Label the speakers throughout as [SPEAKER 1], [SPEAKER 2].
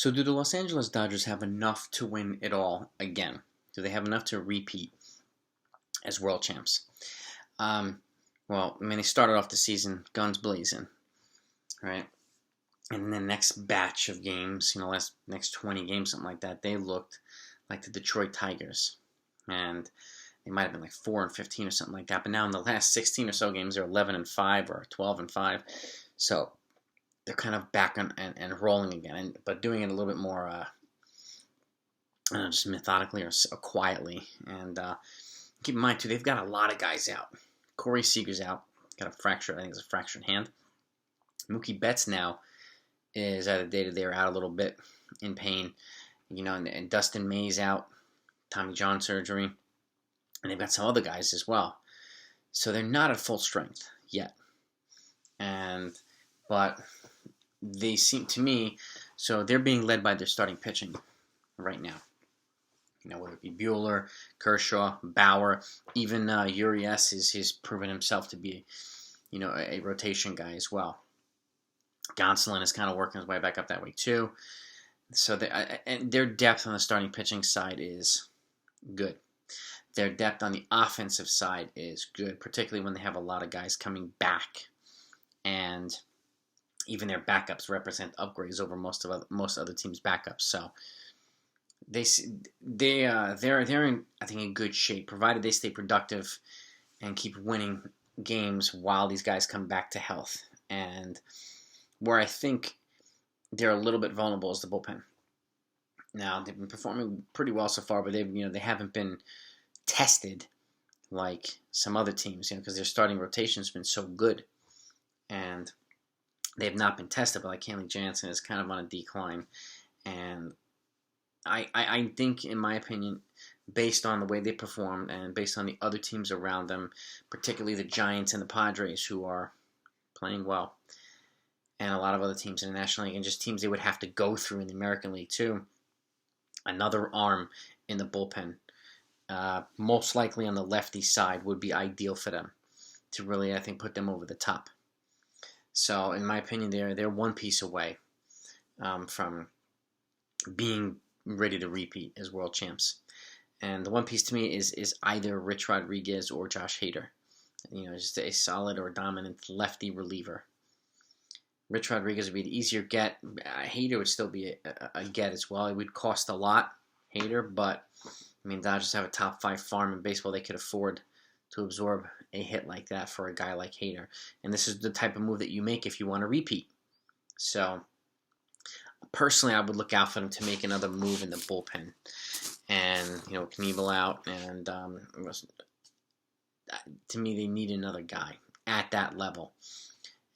[SPEAKER 1] So do the Los Angeles Dodgers have enough to win it all again? Do they have enough to repeat as world champs? Well, I mean, they started off the season guns blazing, right? And the next batch of games, next 20 games, something like that, they looked like the Detroit Tigers. And they might have been like 4-15 or something like that. But now in the last 16 or so games, they're 11-5 or 12-5. So they're kind of back on and rolling again, but doing it a little bit more, just methodically or quietly. And keep in mind too, they've got a lot of guys out. Corey Seager's out, got a fracture. I think it's a fractured hand. Mookie Betts now is at a day to day out a little bit in pain, and Dustin May's out, Tommy John surgery, and they've got some other guys as well. So they're not at full strength yet, but they seem to me, so they're being led by their starting pitching right now. Whether it be Buehler, Kershaw, Bauer, even Urias has proven himself to be, a rotation guy as well. Gonsolin is kind of working his way back up that way too. So and their depth on the starting pitching side is good. Their depth on the offensive side is good, particularly when they have a lot of guys coming back, and even their backups represent upgrades over most other teams' backups. So they're in, I think, in good shape, provided they stay productive and keep winning games while these guys come back to health. And where I think they're a little bit vulnerable is the bullpen. Now they've been performing pretty well so far, but they haven't been tested like some other teams, because their starting rotation's been so good, and they have not been tested. But like Kenley Jansen is kind of on a decline, and I think, in my opinion, based on the way they perform and based on the other teams around them, particularly the Giants and the Padres, who are playing well, and a lot of other teams in the National League, and just teams they would have to go through in the American League too, another arm in the bullpen, most likely on the lefty side, would be ideal for them to really, I think, put them over the top. So, in my opinion, they're one piece away from being ready to repeat as world champs. And the one piece to me is either Rich Rodriguez or Josh Hader. Just a solid or dominant lefty reliever. Rich Rodriguez would be the easier get. Hader would still be a get as well. It would cost a lot, Hader, but Dodgers have a top 5 farm in baseball. They could afford to absorb a hit like that for a guy like Hader. And this is the type of move that you make if you want to repeat. So, personally, I would look out for them to make another move in the bullpen. And, Knievel out. And to me, they need another guy at that level.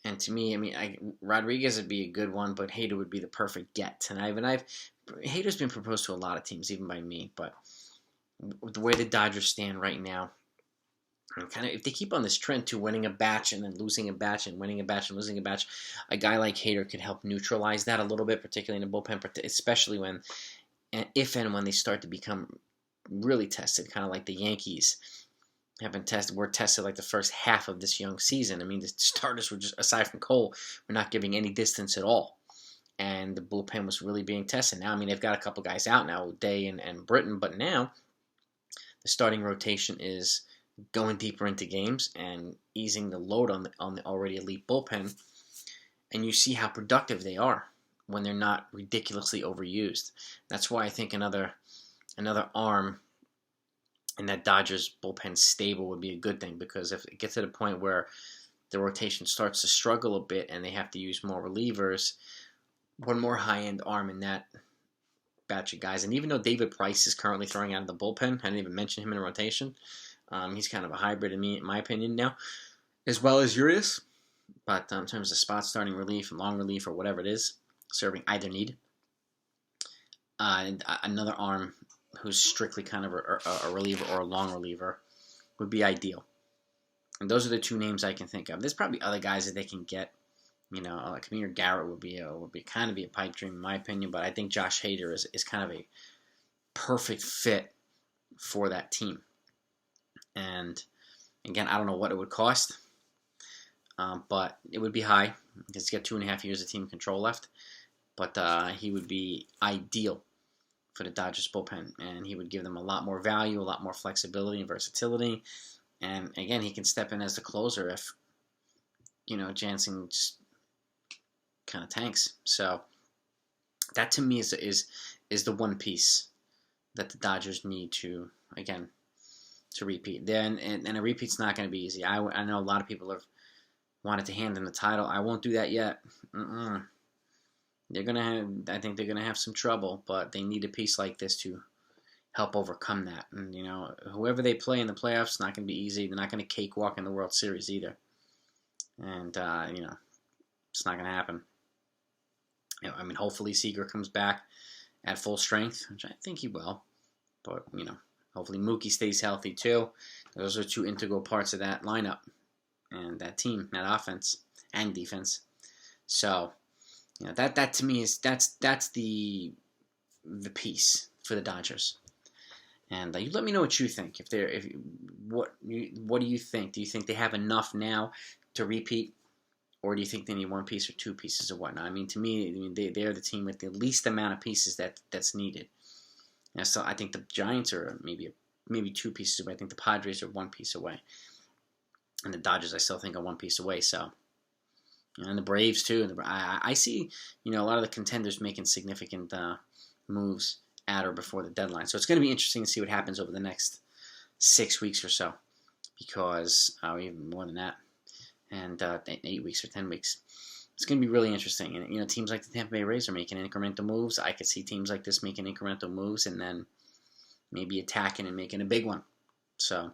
[SPEAKER 1] And to me, Rodriguez would be a good one, but Hader would be the perfect get. And Hader's been proposed to a lot of teams, even by me. But the way the Dodgers stand right now, and kind of if they keep on this trend to winning a batch and then losing a batch and winning a batch and losing a batch, a guy like Hader could help neutralize that a little bit, particularly in the bullpen, especially if and when they start to become really tested, kind of like the Yankees were tested like the first half of this young season. The starters were just, aside from Cole, were not giving any distance at all. And the bullpen was really being tested. Now, they've got a couple guys out now, Day and Britton, but now the starting rotation is going deeper into games and easing the load on the already elite bullpen. And you see how productive they are when they're not ridiculously overused. That's why I think another arm in that Dodgers bullpen stable would be a good thing, because if it gets to the point where the rotation starts to struggle a bit and they have to use more relievers, one more high-end arm in that batch of guys. And even though David Price is currently throwing out of the bullpen, I didn't even mention him in the rotation. He's kind of a hybrid in my opinion now, as well as Urias. But in terms of spot starting relief and long relief or whatever it is, serving either need, and another arm who's strictly kind of a reliever or a long reliever would be ideal. And those are the two names I can think of. There's probably other guys that they can get. Like Amir Garrett would be kind of a pipe dream in my opinion, but I think Josh Hader is kind of a perfect fit for that team. And again, I don't know what it would cost, but it would be high because you got 2.5 years of team control left. but he would be ideal for the Dodgers bullpen, and he would give them a lot more value, a lot more flexibility and versatility. And again, he can step in as the closer if Jansen just kind of tanks. So that to me is the one piece that the Dodgers need to repeat. Then and a repeat's not going to be easy. I know a lot of people have wanted to hand them the title. I won't do that yet. I think they're gonna have some trouble, but they need a piece like this to help overcome that. And whoever they play in the playoffs, it's not gonna be easy. They're not gonna cakewalk in the World Series either. And it's not gonna happen. Hopefully Seager comes back at full strength, which I think he will. But hopefully Mookie stays healthy too. Those are two integral parts of that lineup and that team, that offense and defense. So that to me is that's the piece for the Dodgers. And you let me know what you think. What do you think? Do you think they have enough now to repeat, or do you think they need one piece or two pieces or whatnot? To me, they're the team with the least amount of pieces that's needed. So I think the Giants are maybe two pieces away. I think the Padres are one piece away, and the Dodgers I still think are one piece away. So. And the Braves too. I see, a lot of the contenders making significant moves at or before the deadline. So it's going to be interesting to see what happens over the next 6 weeks or so, because even more than that, and 8 weeks or 10 weeks. It's going to be really interesting. And teams like the Tampa Bay Rays are making incremental moves. I could see teams like this making incremental moves and then maybe attacking and making a big one. So,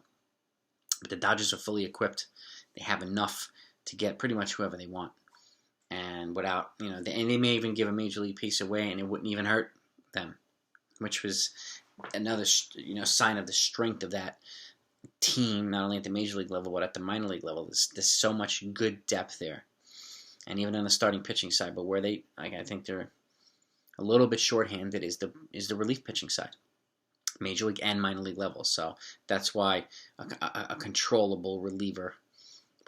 [SPEAKER 1] but the Dodgers are fully equipped. They have enough to get pretty much whoever they want, and without and they may even give a major league piece away, and it wouldn't even hurt them, which was another sign of the strength of that team, not only at the major league level but at the minor league level. There's so much good depth there, and even on the starting pitching side. But where I think they're a little bit shorthanded is the relief pitching side, major league and minor league level. So that's why a controllable reliever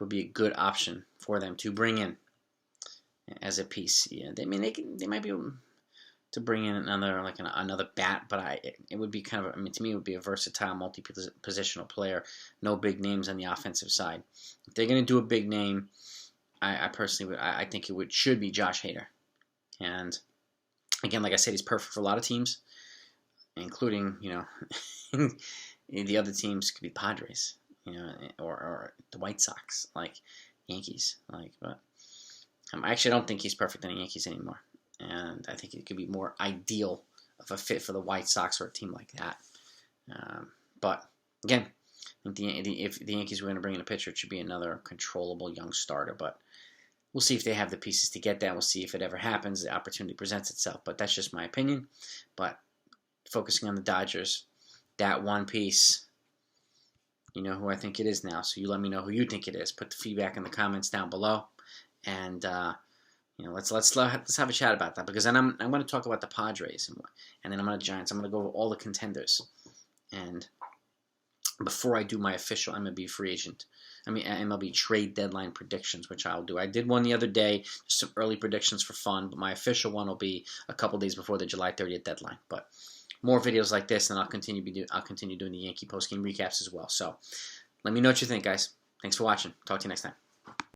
[SPEAKER 1] would be a good option for them to bring in as a piece. Yeah, they might be able to bring in another bat, but it would be kind of to me it would be a versatile multi-positional player. No big names on the offensive side. If they're going to do a big name, I personally think it should be Josh Hader. And again, like I said, he's perfect for a lot of teams, including the other teams could be Padres. Or the White Sox, like Yankees, but I actually don't think he's perfect in the Yankees anymore, and I think it could be more ideal of a fit for the White Sox or a team like that. But again, I think if the Yankees were going to bring in a pitcher, it should be another controllable young starter. But we'll see if they have the pieces to get that. We'll see if it ever happens. The opportunity presents itself. But that's just my opinion. But focusing on the Dodgers, that one piece. You know who I think it is now, so you let me know who you think it is. Put the feedback in the comments down below, and let's have a chat about that, because then I'm going to talk about the Padres and then I'm going to Giants. I'm going to go over all the contenders, and before I do my official MLB free agent, MLB trade deadline predictions, which I'll do. I did one the other day, just some early predictions for fun, but my official one will be a couple days before the July 30th deadline. But more videos like this, and I'll continue doing the Yankee postgame recaps as well. So let me know what you think, guys. Thanks for watching. Talk to you next time.